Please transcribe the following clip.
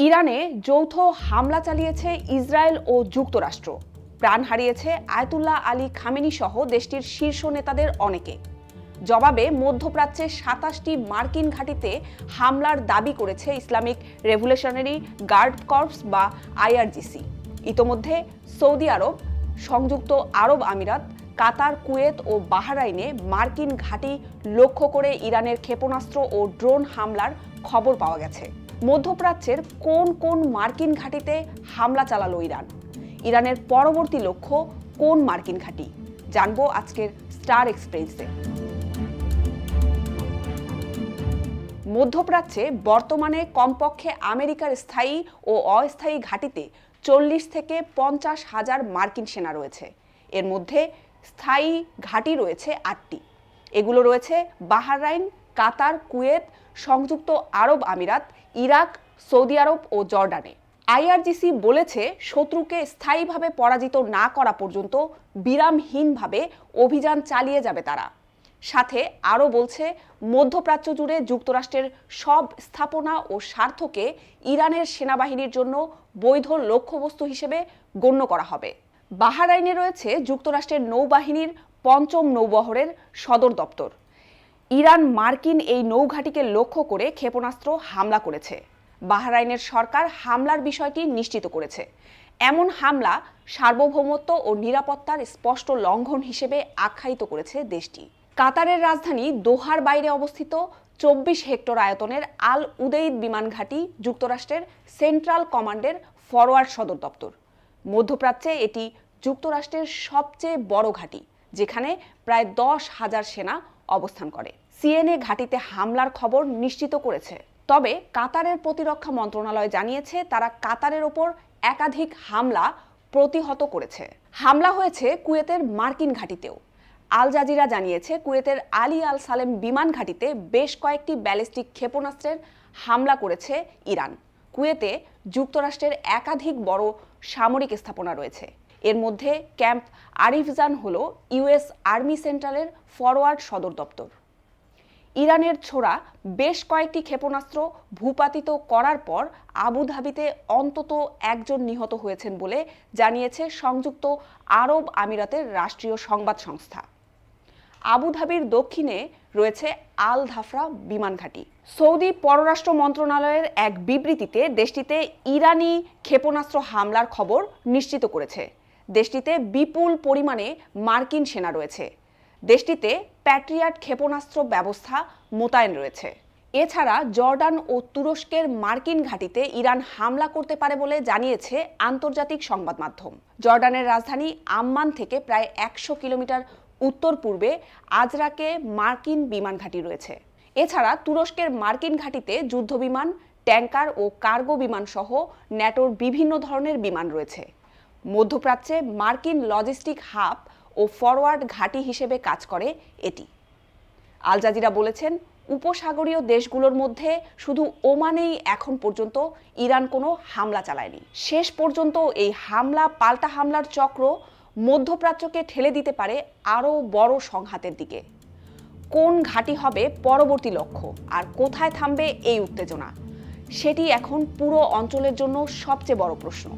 ইরানে যৌথ হামলা চালিয়েছে ইসরায়েল ও যুক্তরাষ্ট্র। প্রাণ হারিয়েছে আয়াতুল্লাহ আলী খামেনি সহ দেশটির শীর্ষ নেতাদের অনেকে। জবাবে মধ্যপ্রাচ্যে ২৭টি মার্কিন ঘাঁটিতে হামলার দাবি করেছে ইসলামিক রেভলিউশনারি গার্ড কর্পস বা আইআরজিসি। ইতোমধ্যে সৌদি আরব, সংযুক্ত আরব আমিরাত, কাতার, কুয়েত ও বাহরাইনে মার্কিন ঘাঁটি লক্ষ্য করে ইরানের ক্ষেপণাস্ত্র ও ড্রোন হামলার খবর পাওয়া গেছে। মধ্যপ্রাচ্যের কোন কোন মার্কিন ঘাঁটিতে হামলা চালালো ইরান? ইরানের পরবর্তী লক্ষ্য কোন মার্কিন ঘাঁটি? জানবো আজকের স্টার এক্সপ্রেসে। মধ্যপ্রাচ্যে বর্তমানে কমপক্ষে আমেরিকার স্থায়ী ও অস্থায়ী ঘাঁটিতে ৪০ থেকে ৫০ হাজার মার্কিন সেনা রয়েছে। এর মধ্যে স্থায়ী ঘাঁটি রয়েছে ৮টি। এগুলো রয়েছে বাহরাইন, কাতার, কুয়েত, সংযুক্ত আরব আমিরাত, ইরাক, সৌদি আরব ও জর্ডানে। আইআরজিসি বলেছে, শত্রুকে স্থায়ীভাবে পরাজিত না করা পর্যন্ত বিরামহীনভাবে অভিযান চালিয়ে যাবে তারা। সাথে আরও বলছে, মধ্যপ্রাচ্য জুড়ে যুক্তরাষ্ট্রের সব স্থাপনা ও স্বার্থকে ইরানের সেনাবাহিনীর জন্য বৈধ লক্ষ্যবস্তু হিসেবে গণ্য করা হবে। বাহরাইনে রয়েছে যুক্তরাষ্ট্রের নৌবাহিনীর ৫ম নৌবহরের সদর দপ্তর। ইরান মার্কিন এই নৌঘাঁটিকে লক্ষ্য করে ক্ষেপণাস্ত্র হামলা করেছে। বাহরাইনের সরকার হামলার বিষয়টি নিশ্চিত করেছে। এমন হামলা সার্বভৌমত্ব ও নিরাপত্তার স্পষ্ট লঙ্ঘন হিসেবে আখ্যায়িত করেছে দেশটি। কাতারের রাজধানী দোহার বাইরে অবস্থিত ২৪ হেক্টর আয়তনের আল উদেইদ বিমান ঘাঁটি যুক্তরাষ্ট্রের সেন্ট্রাল কমান্ডের ফরওয়ার্ড সদর দপ্তর। মধ্যপ্রাচ্যে এটি যুক্তরাষ্ট্রের সবচেয়ে বড় ঘাঁটি, যেখানে প্রায় ১০,০০০ সেনা অবস্থান করে। সিএনএ ঘাঁটিতে হামলার খবর নিশ্চিত করেছে। তবে কাতারের প্রতিরক্ষা মন্ত্রণালয় জানিয়েছে, তারা কাতারের ওপর একাধিক হামলা প্রতিহত করেছে। হামলা হয়েছে কুয়েতের মার্কিন ঘাঁটিতেও। আল জাজিরা জানিয়েছে, কুয়েতের আলী আল সালেম বিমান ঘাঁটিতে বেশ কয়েকটি ব্যালিস্টিক ক্ষেপণাস্ত্রের হামলা করেছে ইরান। কুয়েতে যুক্তরাষ্ট্রের একাধিক বড় সামরিক স্থাপনা রয়েছে। এর মধ্যে ক্যাম্প আরিফজান হল ইউএস আর্মি সেন্ট্রালের ফরওয়ার্ড সদর দপ্তর। ইরানের ছোড়া বেশ কয়েকটি ক্ষেপণাস্ত্র ভূপাতিত করার পর আবুধাবিতে অন্তত একজন নিহত হয়েছেন বলে জানিয়েছে সংযুক্ত আরব আমিরাতের রাষ্ট্রীয় সংবাদ সংস্থা। আবুধাবির দক্ষিণে রয়েছে আল ধাফরা বিমান ঘাঁটি। সৌদি পররাষ্ট্র মন্ত্রণালয়ের এক বিবৃতিতে দেশটিতে ইরানি ক্ষেপণাস্ত্র হামলার খবর নিশ্চিত করেছে। দেশটিতে বিপুল পরিমাণে মার্কিন সেনা রয়েছে। দেশটিতে প্যাট্রিয়ট ক্ষেপণাস্ত্র ব্যবস্থা মোতায়েন রয়েছে। এছাড়া জর্ডান ও তুরস্কের মার্কিন ঘাঁটিতে ইরান হামলা করতে পারে বলে জানিয়েছে আন্তর্জাতিক সংবাদ মাধ্যম। জর্ডানের রাজধানী আম্মান থেকে প্রায় ১০০ কিলোমিটার উত্তর পূর্বে আজরাকে মার্কিন বিমান ঘাঁটি রয়েছে। এছাড়া তুরস্কের মার্কিন ঘাঁটিতে যুদ্ধবিমান, ট্যাঙ্কার ও কার্গো বিমান সহ ন্যাটোর বিভিন্ন ধরনের বিমান রয়েছে। মধ্যপ্রাচ্যে মার্কিন লজিস্টিক হাব ও ফরওয়ার্ড ঘাঁটি হিসেবে কাজ করে এটি। আল জাজিরা বলেছেন, উপসাগরীয় দেশগুলোর মধ্যে শুধু ওমানেই এখন পর্যন্ত ইরান কোনো হামলা চালায়নি। শেষ পর্যন্ত এই হামলা পাল্টা হামলার চক্র মধ্যপ্রাচ্যকে ঠেলে দিতে পারে আরও বড় সংঘাতের দিকে। কোন ঘাঁটি হবে পরবর্তী লক্ষ্য আর কোথায় থামবে এই উত্তেজনা, সেটি এখন পুরো অঞ্চলের জন্য সবচেয়ে বড় প্রশ্ন।